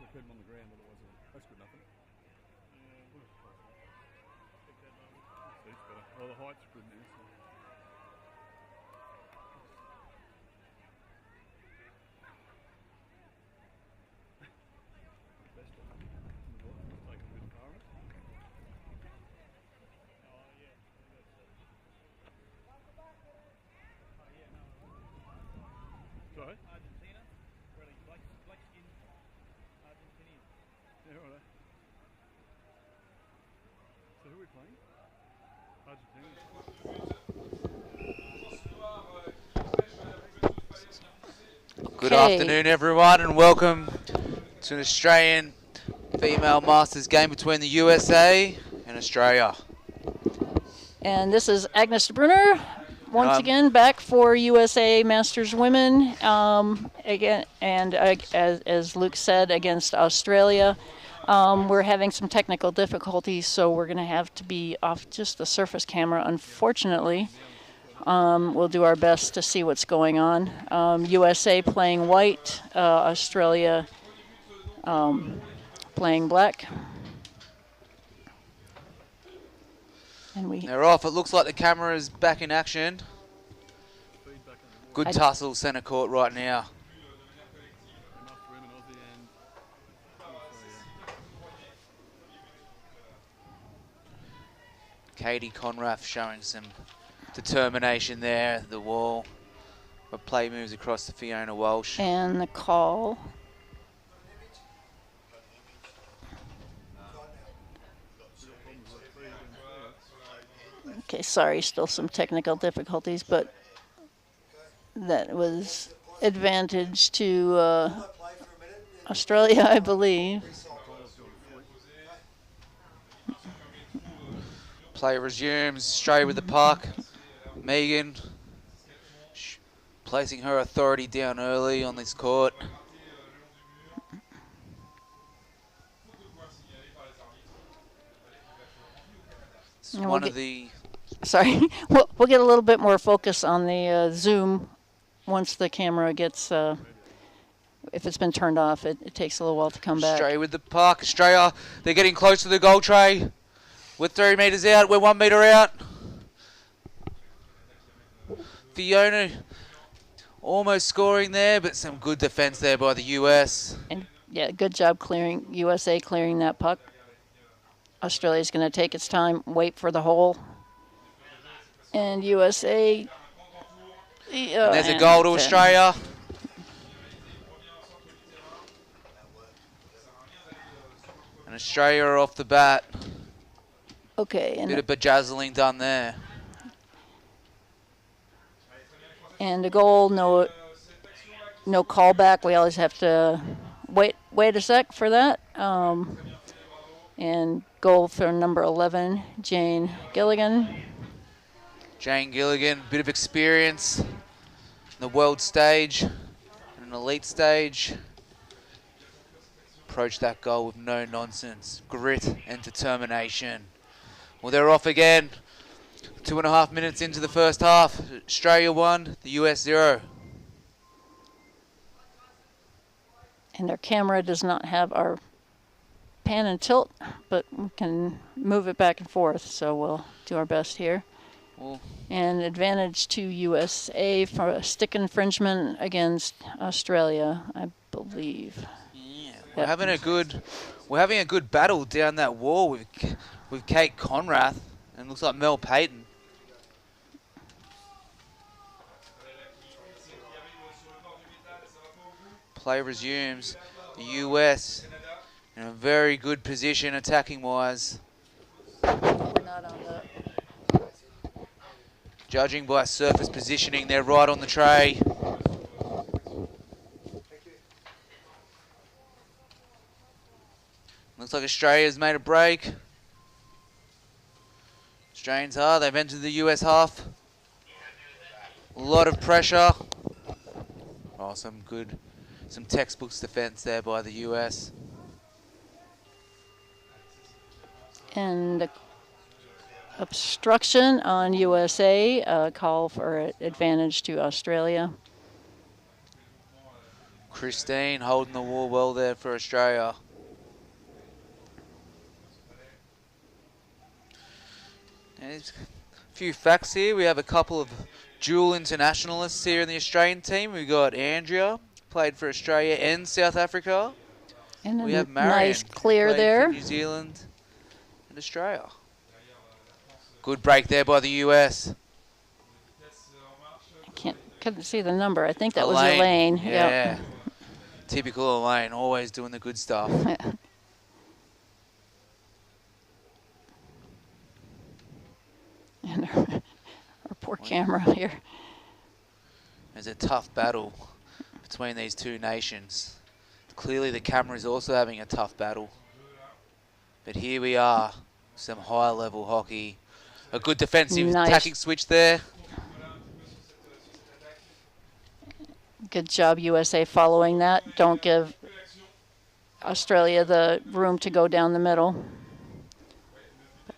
Heard him on the ground, otherwise that's good nothing. Seat's better. Oh, the height's good now. So. Best of it. Take a bit far. Sorry? Argentina, really black skin Argentinian. Yeah, right. So who are we playing? Argentina. Good afternoon, everyone, and welcome to an Australian female Masters game between the USA and Australia. And this is Agnes de Brunner, once again back for USA Masters Women. Again, and as Luke said, against Australia. We're having some technical difficulties, so we're going to have to be off just the surface camera, unfortunately. We'll do our best to see what's going on. USA playing white, Australia playing black. And they're off. It looks like the camera is back in action. Good tussle centre court right now. Katie Conrath showing some determination there at the wall. But play moves across to Fiona Walsh. And the call. Okay, sorry, still some technical difficulties, but that was advantage to Australia, I believe. Play resumes, Australia with the puck. Megan placing her authority down early on this court. One of the... Sorry, we'll get a little bit more focus on the Zoom once the camera gets, if it's been turned off, it takes a little while to come back. Australia with the puck. Australia, they're getting close to the goal tray. We're 3 metres out, we're 1 metre out. Fiona almost scoring there, but some good defence there by the US. And yeah, good job clearing, USA clearing that puck. Australia's going to take its time, wait for the hole. And USA... and there's a goal to Australia. And Australia are off the bat. Okay. And bit of bedazzling done there. And a goal, no callback. We always have to wait a sec for that. And goal for number 11, Jane Gilligan. Jane Gilligan, bit of experience in the world stage and an elite stage. Approached that goal with no nonsense, grit and determination. Well, they're off again. 2.5 minutes into the first half. Australia 1, the US 0. And our camera does not have our pan and tilt, but we can move it back and forth, so we'll do our best here. And advantage to USA for a stick infringement against Australia, I believe. Yeah, we're having a good battle down that wall with Kate Conrath, and looks like Mel Payton. Play resumes. The US in a very good position attacking wise. We're not on the... Judging by surface positioning, they're right on the tray. Looks like Australia's made a break. Australians are, they've entered the US half. A lot of pressure. Oh, some textbooks defense there by the US. And the obstruction on USA, call for advantage to Australia. Christine holding the wall well there for Australia. And there's a few facts here. We have a couple of dual internationalists here in the Australian team. We've got Andrea, played for Australia and South Africa. And We a have Marion, nice clear played there. for New Zealand and Australia. Good break there by the US. Couldn't see the number. I think that was Elaine. Yeah. Yep. Typical Elaine, always doing the good stuff. And our poor camera here. There's a tough battle between these two nations. Clearly the camera is also having a tough battle. But here we are, some high level hockey. A good defensive attacking switch there. Good job, USA, following that. Don't give Australia the room to go down the middle.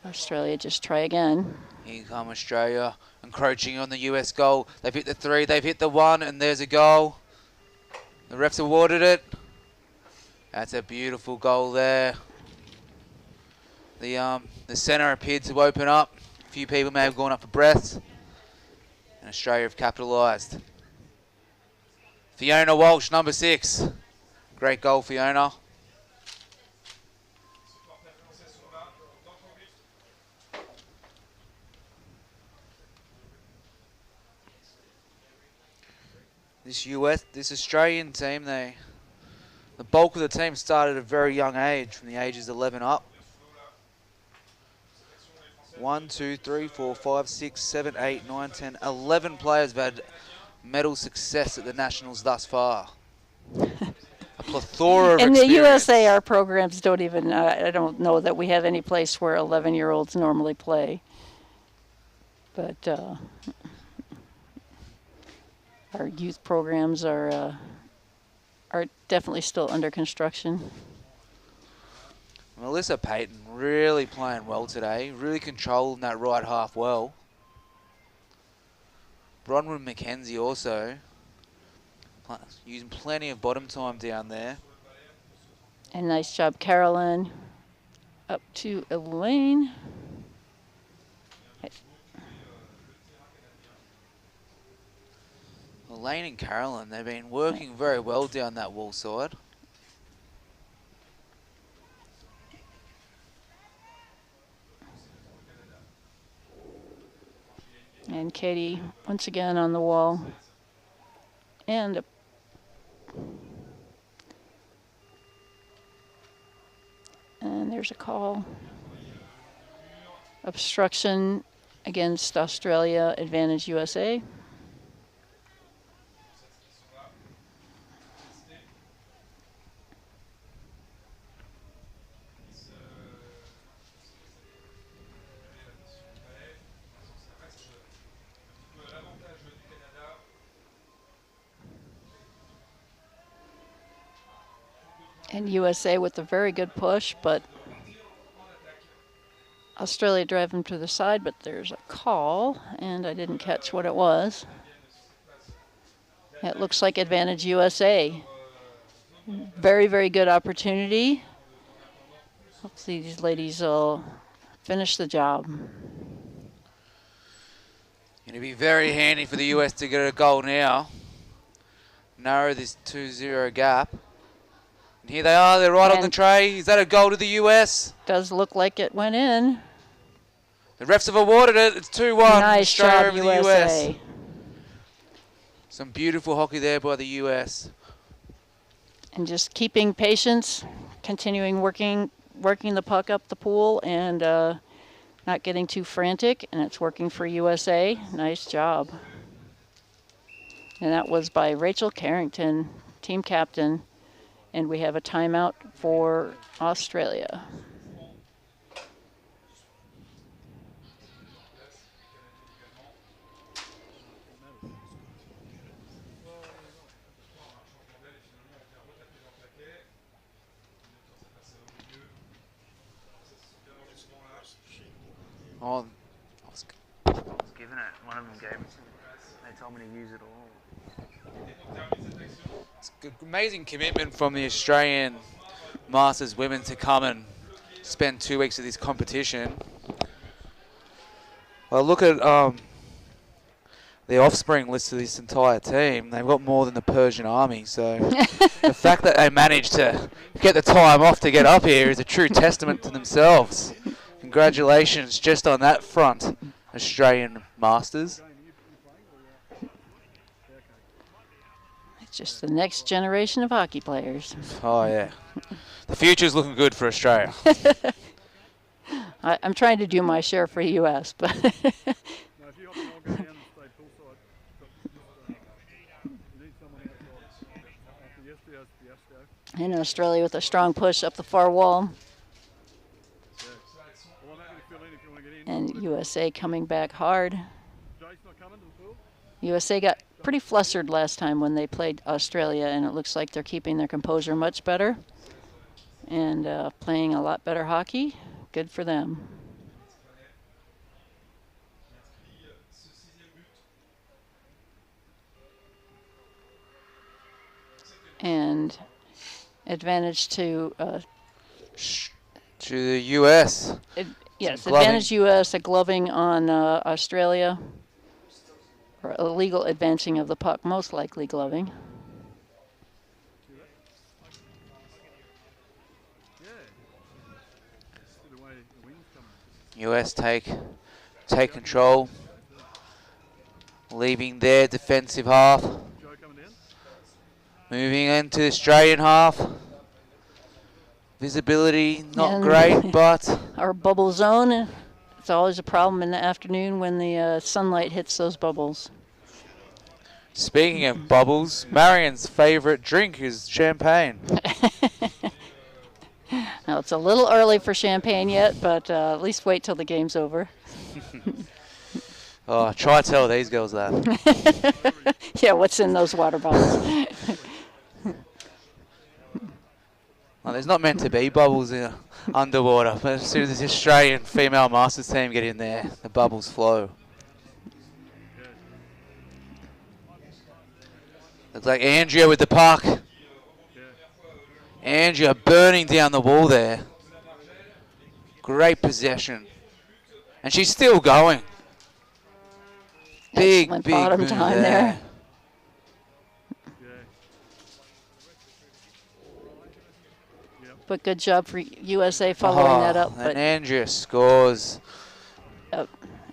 Australia, just try again. Here come Australia, encroaching on the US goal. They've hit the 3, they've hit the 1, and there's a goal. The refs awarded it. That's a beautiful goal there. The centre appeared to open up. A few people may have gone up for breaths. And Australia have capitalised. Fiona Walsh, number 6. Great goal, Fiona. This Australian team, the bulk of the team started at a very young age, from the ages 11 up. 1, 2, 3, 4, 5, 6, 7, 8, 9, 10, 11 players have had medal success at the Nationals thus far. A plethora of in the experience. USA, our programs don't even, I don't know that we have any place where 11-year-olds normally play. But our youth programs are definitely still under construction. Melissa Payton really playing well today, really controlling that right half well. Bronwyn McKenzie also using plenty of bottom time down there. And nice job, Carolyn. Up to Elaine. Elaine and Carolyn, they've been working very well down that wall side. And Katie once again on the wall. And there's a call. Obstruction against Australia, advantage USA. And USA with a very good push, but Australia driving to the side, but there's a call, and I didn't catch what it was. It looks like advantage USA. Very, very good opportunity. Hopefully these ladies will finish the job. Going to be very handy for the US to get a goal now. Narrow this 2-0 gap. And here they are, they're right on the tray. Is that a goal to the US? Does look like it went in. The refs have awarded it. It's 2-1. Nice Australia job, over USA. the US. Some beautiful hockey there by the US. And just keeping patience, continuing working the puck up the pool, and not getting too frantic, and it's working for USA. Nice job. And that was by Rachel Carrington, team captain. And we have a timeout for Australia. Oh, I was giving it. One of them gave it to me. They told me to use it all. It's amazing commitment from the Australian Masters women to come and spend 2 weeks of this competition. Well, look at the offspring list of this entire team. They've got more than the Persian army, so the fact that they managed to get the time off to get up here is a true testament to themselves. Congratulations just on that front, Australian Masters. It's just the next generation of hockey players. Oh, yeah. The future's looking good for Australia. I'm trying to do my share for U.S., but No, if you hop in, I'll go down and stay poolside. You need someone outside. After yesterday, it was fiasco. in Australia with a strong push up the far wall, Yeah. Well, I'm happy to fill in if you want to get in. and USA coming back hard. Jake's not coming to the pool? USA got pretty flustered last time when they played Australia, and it looks like they're keeping their composure much better and playing a lot better hockey. Good for them. And advantage to To the U.S. yes, Some gloving. advantage U.S. a gloving on Australia, or illegal advancing of the puck, most likely gloving. Yeah. See the way the wind's coming. U.S. take control, leaving their defensive half, Joe coming down? moving into the Australian half. Visibility not And great, but Our bubble zone, it's always a problem in the afternoon when the sunlight hits those bubbles. speaking of bubbles, Marion's favourite drink is champagne. Now, it's a little early for champagne yet, but at least wait till the game's over. Oh, try to tell these girls that. Yeah, what's in those water bottles? Well, there's not meant to be bubbles in underwater, but as soon as the Australian female Masters team get in there, the bubbles flow. Looks like Andrea with the puck. Andrea burning down the wall there. Great possession. And she's still going. Big, Excellent big bottom move time there. there. But good job for USA following that up. And But Andrea scores.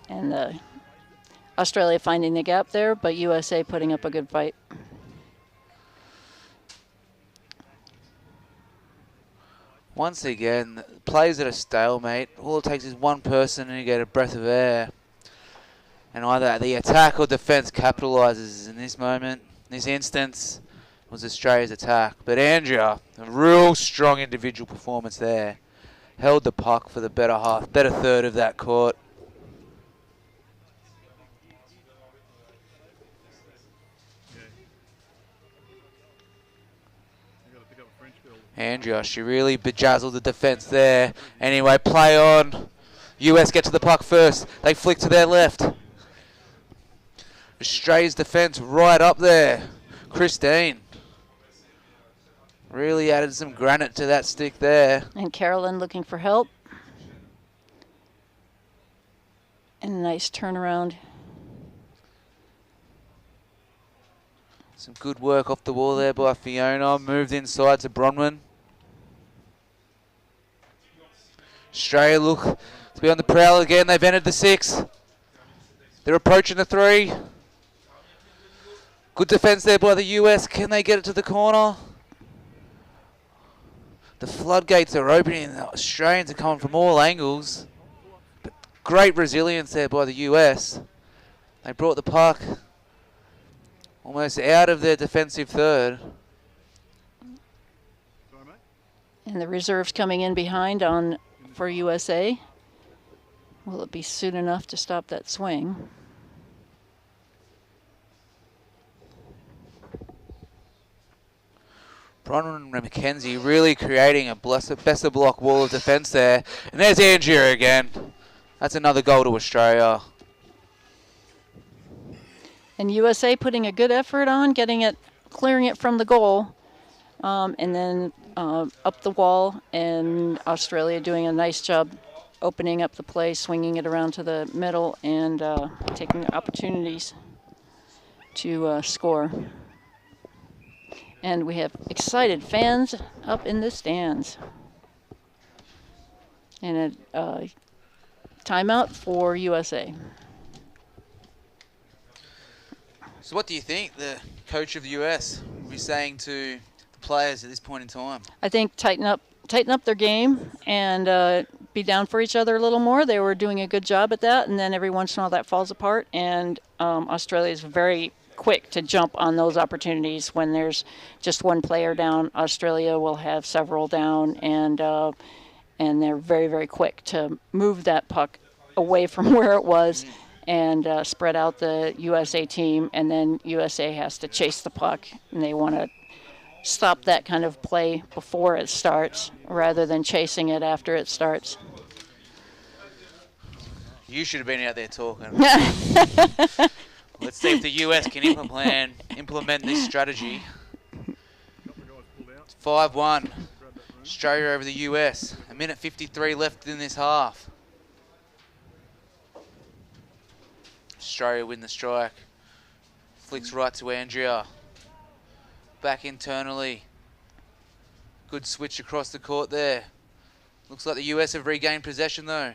and Australia finding the gap there, but USA putting up a good fight. Once again, plays at a stalemate. All it takes is one person and you get a breath of air. And either the attack or defence capitalises in this moment. In this instance, it was Australia's attack. But Andrea, a real strong individual performance there. Held the puck for the better third of that court. Andrea, she really bejazzled the defence there. Anyway, play on. US get to the puck first. They flick to their left. Australia's defence right up there. Christine really added some granite to that stick there. And Carolyn looking for help. And a nice turnaround. Some good work off the wall there by Fiona. Moved inside to Bronwyn. Australia look to be on the prowl again. They've entered the 6. They're approaching the 3. Good defence there by the US. Can they get it to the corner? The floodgates are opening. The Australians are coming from all angles. But great resilience there by the US. They brought the puck almost out of their defensive third. And the reserves coming in behind on for USA. Will it be soon enough to stop that swing? Bronwyn and McKenzie really creating a best of block wall of defence there. And there's Andrea again. That's another goal to Australia. And USA putting a good effort on, getting it clearing it from the goal, and then up the wall, and Australia doing a nice job opening up the play, swinging it around to the middle, and taking opportunities to score. And we have excited fans up in the stands. And a timeout for USA. So what do you think the coach of the US will be saying to the players at this point in time? I think tighten up their game and be down for each other a little more. They were doing a good job at that, and then every once in a while that falls apart. And Australia is very quick to jump on those opportunities when there's just one player down. Australia will have several down, and they're very, very quick to move that puck away from where it was and spread out the USA team, and then USA has to chase the puck, and they want to stop that kind of play before it starts rather than chasing it after it starts. You should have been out there talking. Let's see if the US can implement this strategy. It's 5-1. Australia over the US. 1:53 left in this half. Australia win the strike. Flicks right to Andrea. Back internally. Good switch across the court there. Looks like the US have regained possession though.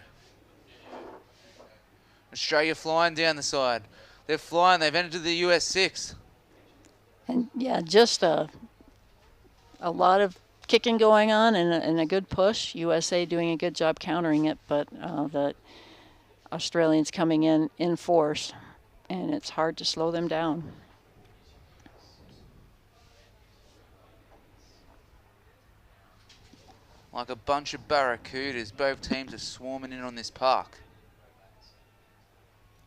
Australia flying down the side. They're flying. They've entered the US 6. And yeah, just a lot of kicking going on and a good push. USA doing a good job countering it, but the Australians coming in force, and it's hard to slow them down. Like a bunch of barracudas, both teams are swarming in on this puck.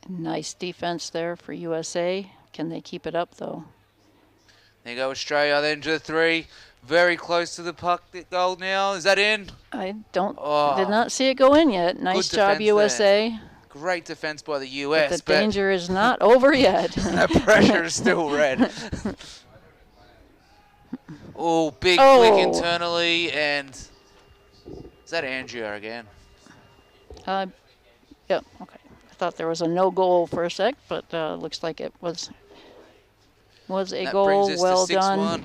Nice defense there for USA. Can they keep it up, though? There you go, Australia, then to the 3. Very close to the puck goal now. Is that in? I did not see it go in yet. Nice job, USA. There. Great defense by the US. But the danger is not over yet. The pressure is still red. Oh, big flick internally, and is that Andrea again? Yep, okay. I thought there was a no goal for a sec, but looks like it was a that goal. Brings us well to 6-1. done.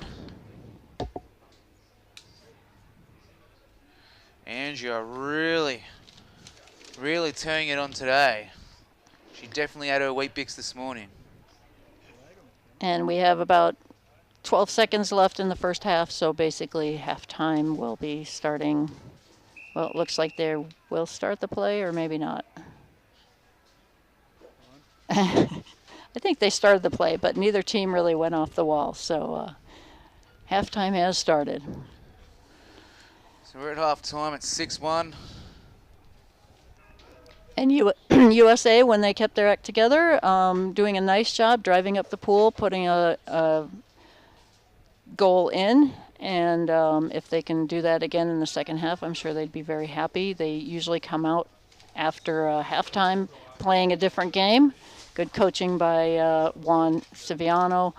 Andrea really turning it on today. She definitely had her wheat bix this morning. And we have about 12 seconds left in the first half, so basically halftime will be starting. Well, it looks like they will start the play, or maybe not. I think they started the play, but neither team really went off the wall, so halftime has started. So we're at halftime at 6-1. And USA, when they kept their act together, doing a nice job driving up the pool, putting a goal in. And if they can do that again in the second half, I'm sure they'd be very happy. They usually come out after halftime playing a different game. Good coaching by Juan Civiano.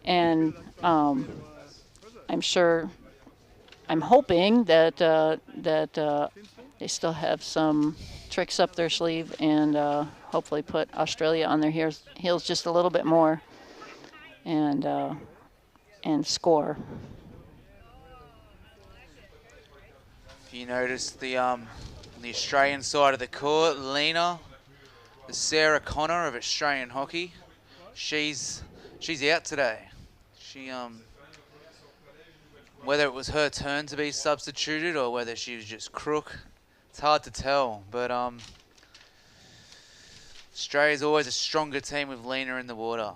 And I'm hoping that they still have some tricks up their sleeve and hopefully put Australia on their heels just a little bit more and score. If you notice the Australian side of the court, Lena, the Sarah Connor of Australian hockey, she's out today. She whether it was her turn to be substituted or whether she was just crook, it's hard to tell. But Australia's always a stronger team with Lena in the water.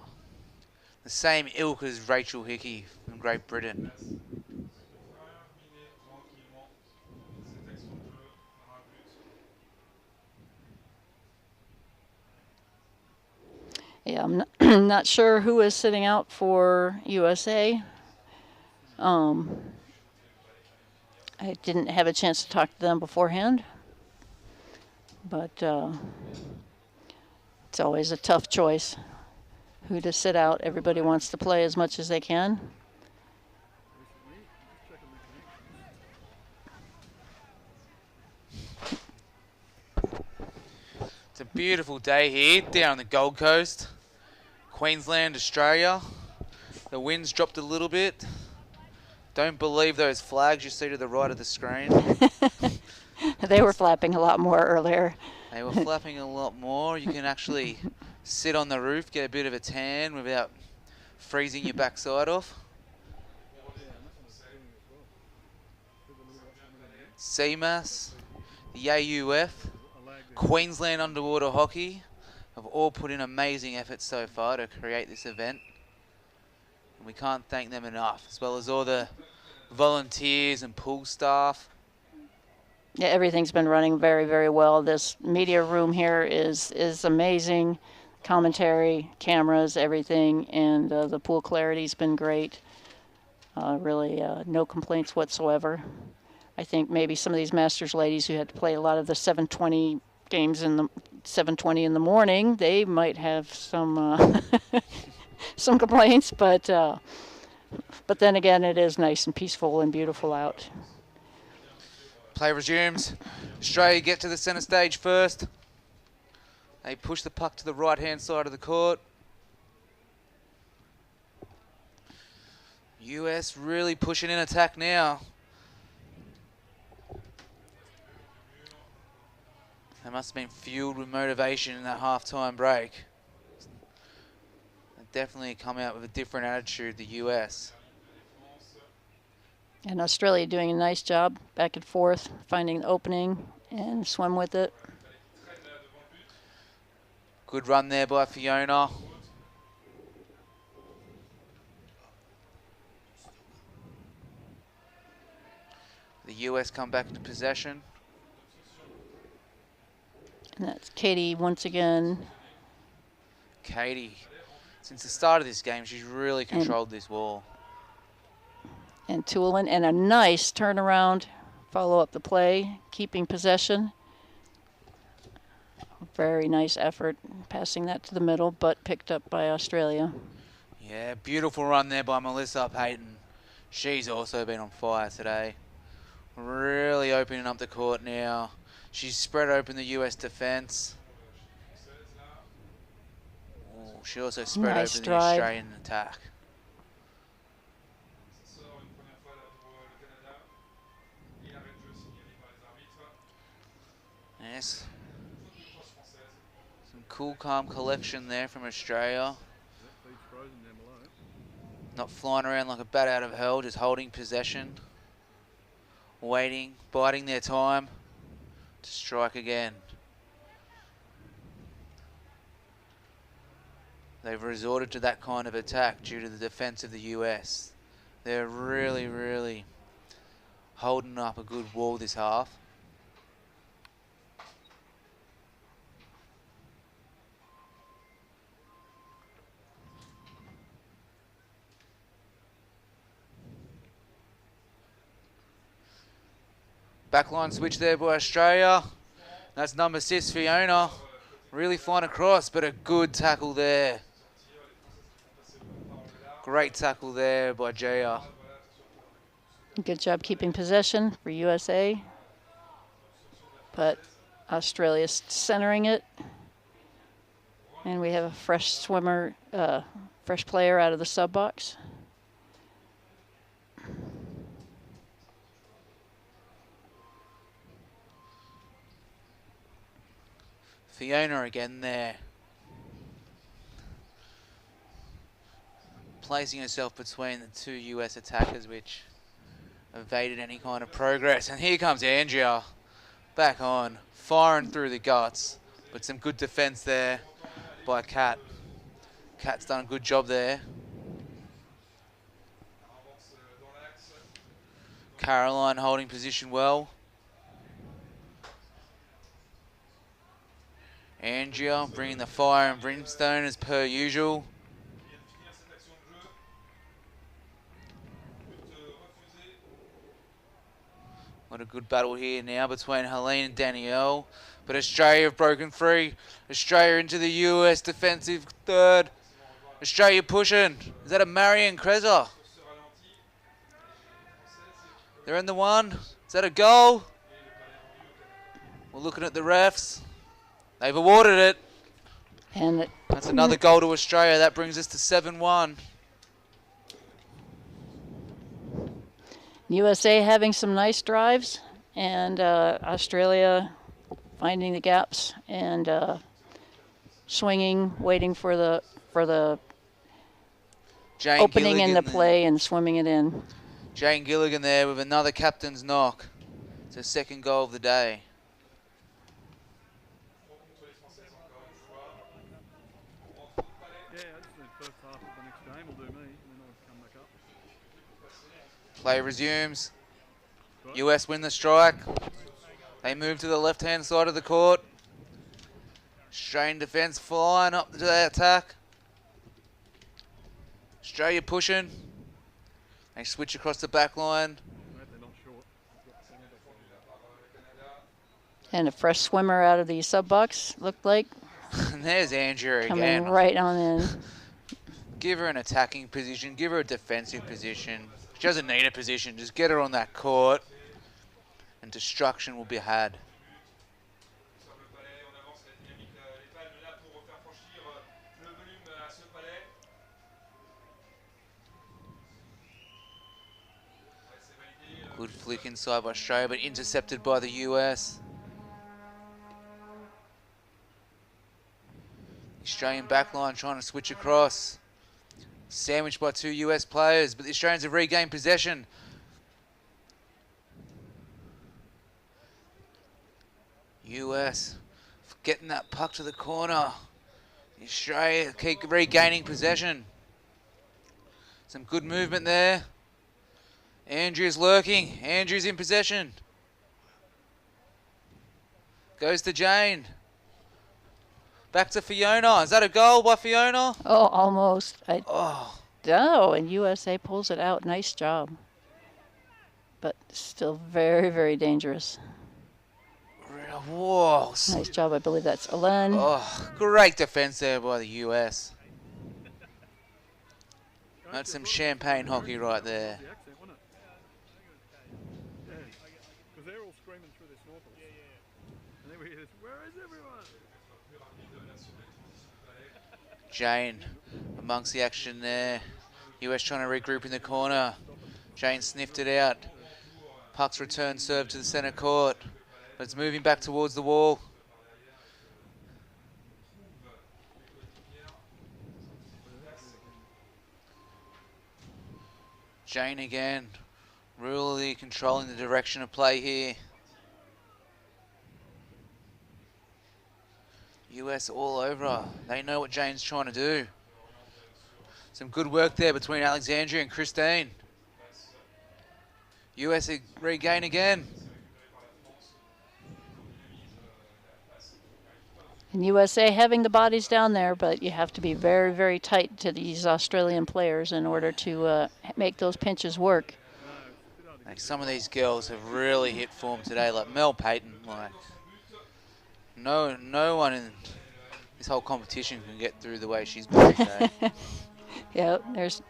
The same ilk as Rachel Hickey from Great Britain. Yeah, I'm not sure who is sitting out for USA. I didn't have a chance to talk to them beforehand, but it's always a tough choice. who to sit out. Everybody wants to play as much as they can. Recently, just checking the connection. It's a beautiful day here down on the Gold Coast, Queensland, Australia. The wind's dropped a little bit. Don't believe those flags you see to the right of the screen. They were flapping a lot more earlier. They were flapping a lot more. You can actually sit on the roof, get a bit of a tan without freezing your backside off. CMAS, the AUF, Queensland Underwater Hockey have all put in amazing efforts so far to create this event. And we can't thank them enough, as well as all the volunteers and pool staff. Yeah, everything's been running very, very well. This media room here is amazing. Commentary, cameras, everything, and the pool clarity's been great. Really, no complaints whatsoever. I think maybe some of these Masters ladies who had to play a lot of the 7:20 games in the 7:20 in the morning, they might have some some complaints, but then again, it is nice and peaceful and beautiful out. Play resumes. Australia get to the centre stage first. They push the puck to the right-hand side of the court. US really pushing in attack now. They must have been fueled with motivation in that half-time break. They definitely come out with a different attitude, the US. And Australia doing a nice job back and forth, finding the opening and swim with it. Good run there by Fiona. The US come back into possession. And that's Katie once again. Katie, since the start of this game, she's really controlled this wall. And Tulin, and a nice turnaround, follow up the play, keeping possession. Very nice effort, passing that to the middle, but picked up by Australia. Yeah, beautiful run there by Melissa Payton. She's also been on fire today. Really opening up the court now. She's spread open the US defense. Ooh, she also spread Nice open drive. the Australian attack. Yes. Some cool, calm collection there from Australia. Feet's frozen down below. Not flying around like a bat out of hell, just holding possession. Waiting, biding their time to strike again. They've resorted to that kind of attack due to the defense of the US. They're really, really holding up a good wall this half. Backline switch there by Australia. That's number 6, Fiona. Really flying across, but a good tackle there. Great tackle there by Jaya. Good job keeping possession for USA. But Australia's centering it. And we have a fresh swimmer, fresh player out of the sub box. Fiona again there. Placing herself between the two US attackers, which evaded any kind of progress. And here comes Andrea. Back on, firing through the guts. But some good defense there by Kat. Kat's done a good job there. Caroline holding position well. Andrea bringing the fire and brimstone as per usual. What a good battle here now between Helene and Danielle. But Australia have broken free. Australia into the US defensive third. Australia pushing. Is that a Marion Kreza? They're in the one. Is that a goal? We're looking at the refs. They've awarded it. And That's another goal to Australia. That brings us to 7-1. USA having some nice drives, and Australia finding the gaps and swinging, waiting for the Jane opening in the Gilligan play and swimming it in. Jane Gilligan there with another captain's knock. It's her second goal of the day. Yeah, I just think first half of the next game will do me, and then I'll come back up. Play resumes. US win the strike. They move to the left-hand side of the court. Australian defence flying up to the attack. Australia pushing. They switch across the back line. They're not short. And a fresh swimmer out of the sub box, looked like, And there's Andrew coming again. right on in. Give her an attacking position. Give her a defensive position. She doesn't need a position. Just get her on that court. And destruction will be had. Good flick inside by Australia, but intercepted by the US. Australian backline trying to switch across. Sandwiched by two US players, but the Australians have regained possession. US getting that puck to the corner. Australia keep regaining possession. Some good movement there. Andrew's lurking. Andrew's in possession. Goes to Jane. Back to Fiona. Is that a goal by Fiona? Oh, almost. Oh, Oh, and USA pulls it out. Nice job. But still very, very dangerous. whoa. Nice job. I believe that's Alen. Oh, great defense there by the US. That's some champagne hockey right there. The accent, wasn't it? Yeah. Because they're all screaming through their snorkels. And then we hear this, where is everyone? Jane amongst the action there. US trying to regroup in the corner. Jane sniffed it out. Puck's return serve to the centre court. But it's moving back towards the wall. Jane again, really controlling the direction of play here. US all over her. They know what Jane's trying to do. Some good work there between Alexandria and Christine. US regain again. And USA having the bodies down there, but you have to be very, very tight to these Australian players in order to make those pinches work. Like some of these girls have really hit form today, like Mel Payton. Like no one in this whole competition can get through the way she's playing today. Yeah, there's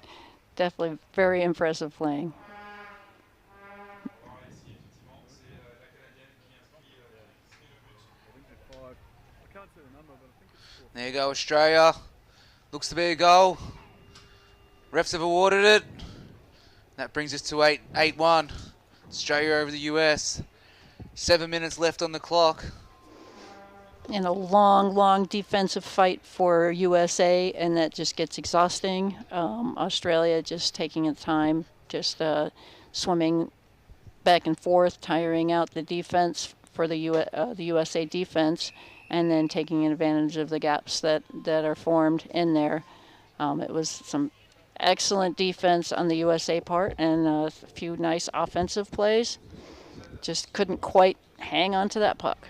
definitely very impressive playing. There you go, Australia. Looks to be a goal. Refs have awarded it. That brings us to 8-1. Australia over the US. 7 minutes left on the clock. And a long, long defensive fight for USA, and that just gets exhausting. Australia just taking its time, just swimming back and forth, tiring out the defense for the USA defense, and then taking advantage of the gaps that are formed in there. It was some excellent defense on the USA part and a few nice offensive plays. Just couldn't quite hang on to that puck.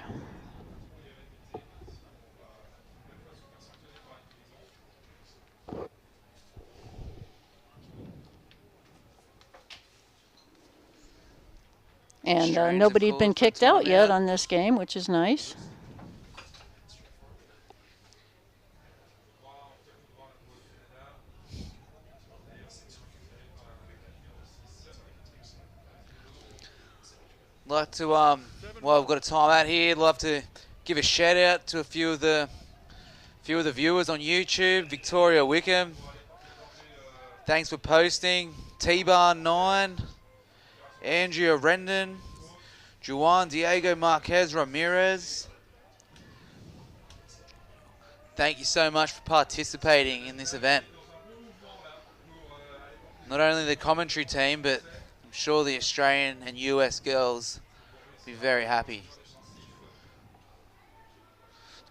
And nobody'd been kicked out yet on this game, which is nice. like to, while we've got a timeout here, I'd love to give a shout out to a few of the viewers on YouTube. Victoria Wickham, thanks for posting. T-Bar9, Andrea Rendon, Juan Diego Marquez Ramirez. Thank you so much for participating in this event. Not only the commentary team, but I'm sure the Australian and US girls will be very happy.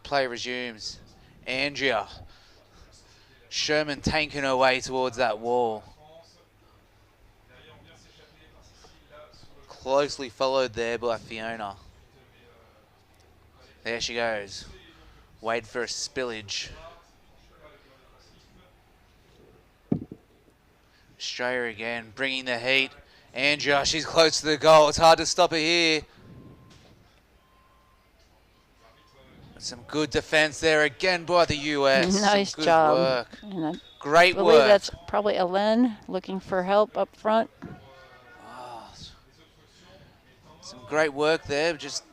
Play resumes. Andrea. Sherman tanking her way towards that wall. Closely followed there by Fiona. There she goes. Wait for a spillage. Australia again, bringing the heat. Andrea, she's close to the goal. It's hard to stop her here. Some good defense there again by the US. Nice Some good job. work. And I Great believe work. that's probably Ellen looking for help up front. Oh, some great work there. Just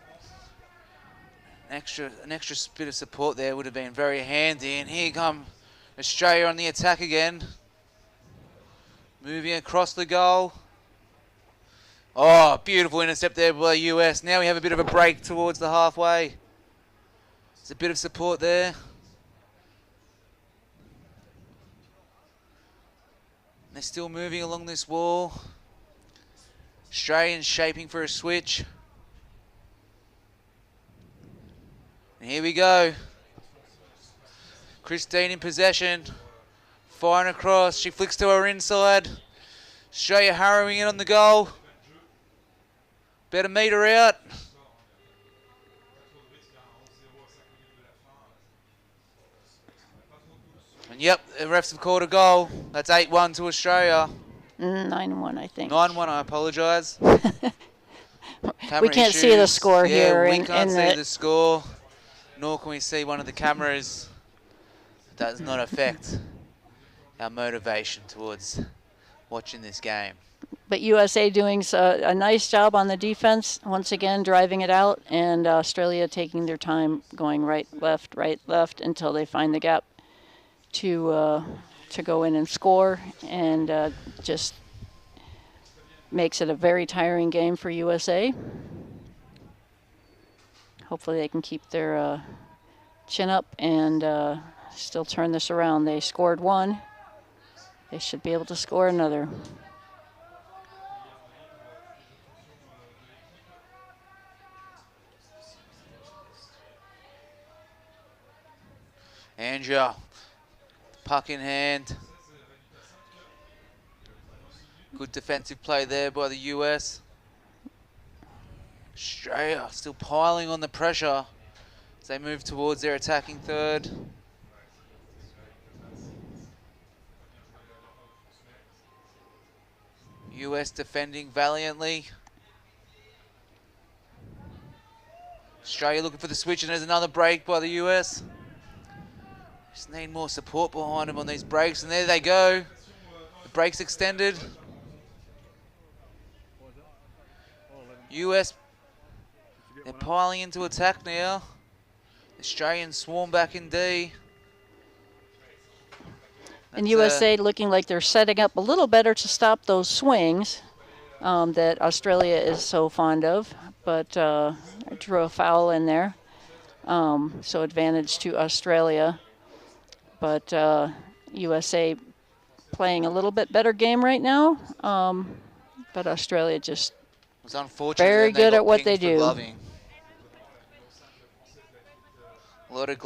an extra bit of support there would have been very handy. And here come Australia on the attack again. Moving across the goal. Oh, beautiful intercept there by the US. Now we have a bit of a break towards the halfway. There's a bit of support there. They're still moving along this wall. Australians shaping for a switch. And here we go. Christine in possession. Firing across. She flicks to her inside. Australia harrowing in on the goal. Better meet her out. And yep, the refs have called a goal. That's 8-1 to Australia. 9-1, I think. 9-1, I apologise. We can't see the score here. We can't see the score, nor can we see one of the cameras. That does not affect our motivation towards watching this game. But USA doing a nice job on the defense, once again driving it out, and Australia taking their time going right, left, until they find the gap to go in and score, and just makes it a very tiring game for USA. Hopefully they can keep their chin up and still turn this around. They scored one. They should be able to score another. Andrea, puck in hand. Good defensive play there by the US. Australia still piling on the pressure as they move towards their attacking third. US defending valiantly. Australia looking for the switch, and there's another break by the US. Just need more support behind them on these breaks, and there they go. The break's extended. US, they're piling into attack now. Australians swarm back in D. And USA looking like they're setting up a little better to stop those swings that Australia is so fond of. But drew a foul in there. So advantage to Australia. But USA playing a little bit better game right now. But Australia just was unfortunate. Very good at what they do. Gloving. A lot of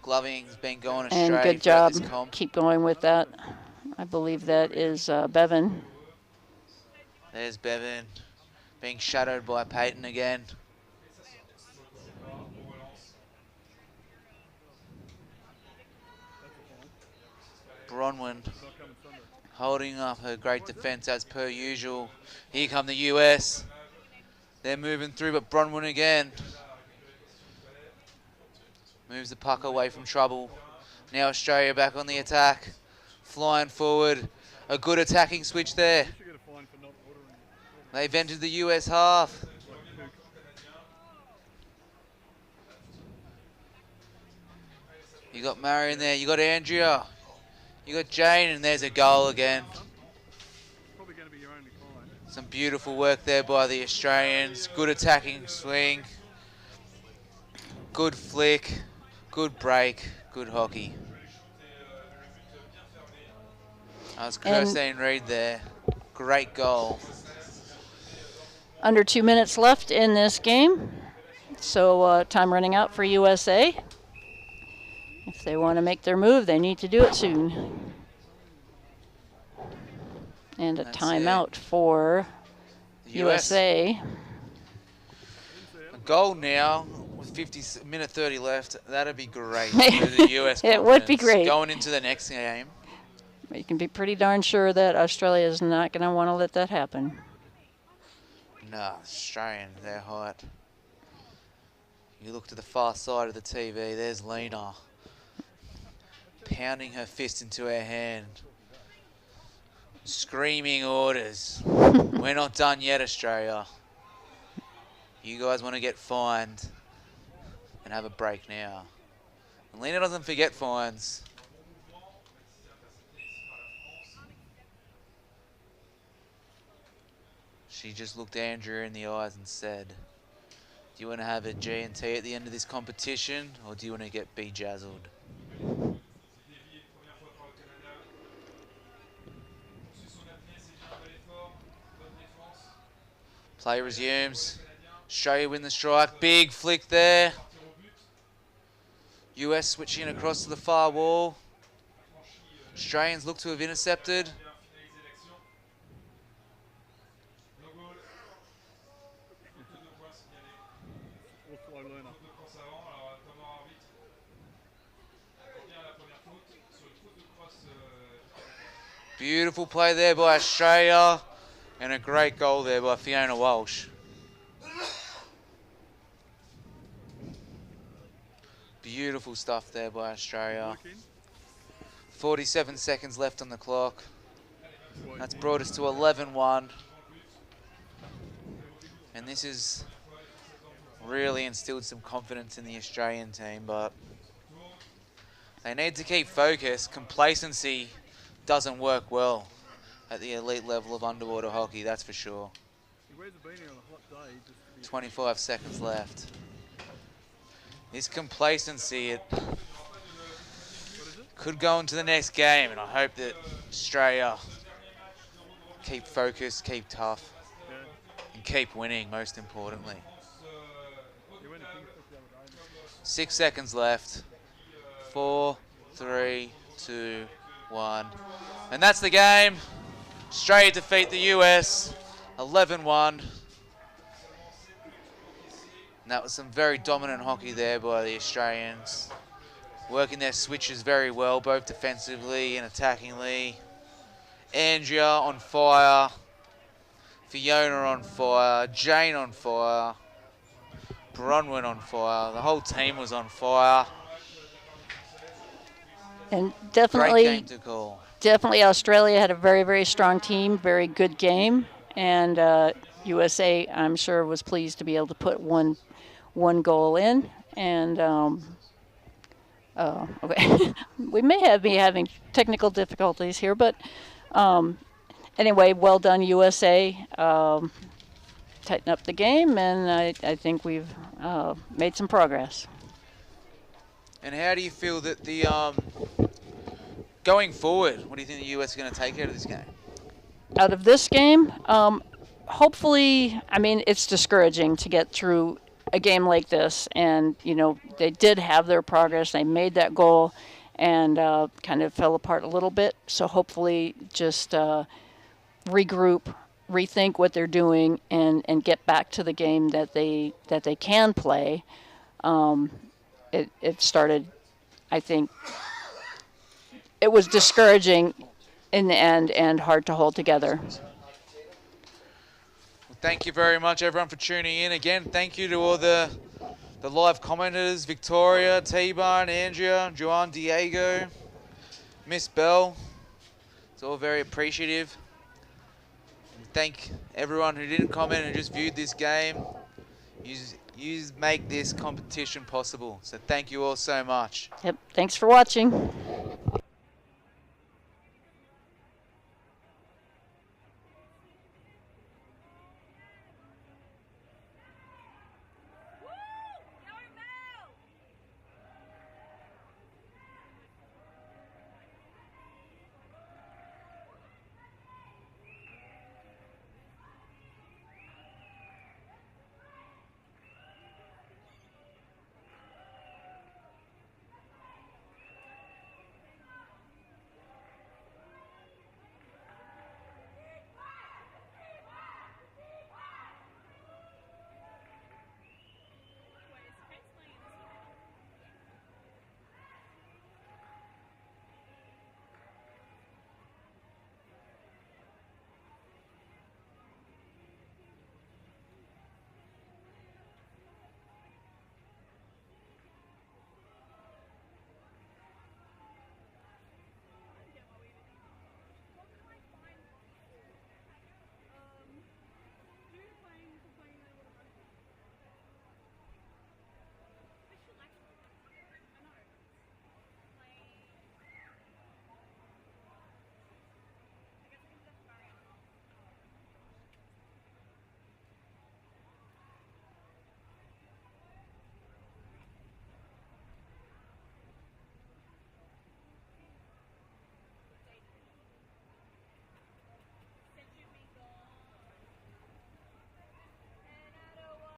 gloving's been going astray. And good job. Keep going with that. I believe that is Bevan. There's Bevan being shadowed by Peyton again. Bronwyn holding up her great defense as per usual. Here come the US. They're moving through, but Bronwyn again moves the puck away from trouble. Now Australia back on the attack, flying forward. A good attacking switch there. They've entered the US half. You got Marion there. You got Andrea. You got Jane, and there's a goal again. Probably going to be your only client. Some beautiful work there by the Australians. Good attacking swing. Good flick. Good break. Good hockey. That was Kirstine Reed there. Great goal. Under 2 minutes left in this game. So time running out for USA. If they want to make their move, they need to do it soon. And a That's timeout for The USA. A goal now with minute 30 left. That'd be great for the US. It would be confidence great. Going into the next game. You can be pretty darn sure that Australia is not going to want to let that happen. Nah, Australian, they're hot. You look to the far side of the TV, there's Lena pounding her fist into her hand, screaming orders. We're not done yet, Australia. You guys want to get fined and have a break now. And Lena doesn't forget fines. She just looked Andrea in the eyes and said, do you want to have a G&T at the end of this competition, or do you want to get bejazzled? Play resumes. Australia win the strike. Big flick there. US switching across to the far wall. Australians look to have intercepted. Beautiful play there by Australia, and a great goal there by Fiona Walsh. Beautiful stuff there by Australia. 47 seconds left on the clock. That's brought us to 11-1. And this has really instilled some confidence in the Australian team, but they need to keep focused. Complacency doesn't work well at the elite level of underwater hockey, that's for sure. 25 seconds left. This complacency, it could go into the next game, and I hope that Australia keep focused, keep tough, and keep winning, most importantly. 6 seconds left. 4, 3, 2, 1. And that's the game. Australia defeat the US 11-1. And that was some very dominant hockey there by the Australians. Working their switches very well, both defensively and attackingly. Andrea on fire. Fiona on fire. Jane on fire. Bronwyn on fire. The whole team was on fire. And definitely, great game to call. Definitely Australia had a very, very strong team, very good game. And USA, I'm sure, was pleased to be able to put one goal in. And okay, we may be having technical difficulties here, but anyway, well done, USA. Tighten up the game, and I think we've made some progress. And how do you feel that the going forward, what do you think the US are going to take out of this game? Out of this game, hopefully, I mean, it's discouraging to get through a game like this, and you know, they did have their progress. They made that goal, and kind of fell apart a little bit. So hopefully, just regroup, rethink what they're doing, and get back to the game that they can play. It started, I think, it was discouraging in the end and hard to hold together. Well, thank you very much, everyone, for tuning in. Again, thank you to all the live commenters, Victoria, T-Bone, Andrea, Joanne, Diego, Miss Bell. It's all very appreciative. And thank everyone who didn't comment and just viewed this game. You make this competition possible. So thank you all so much. Yep. Thanks for watching.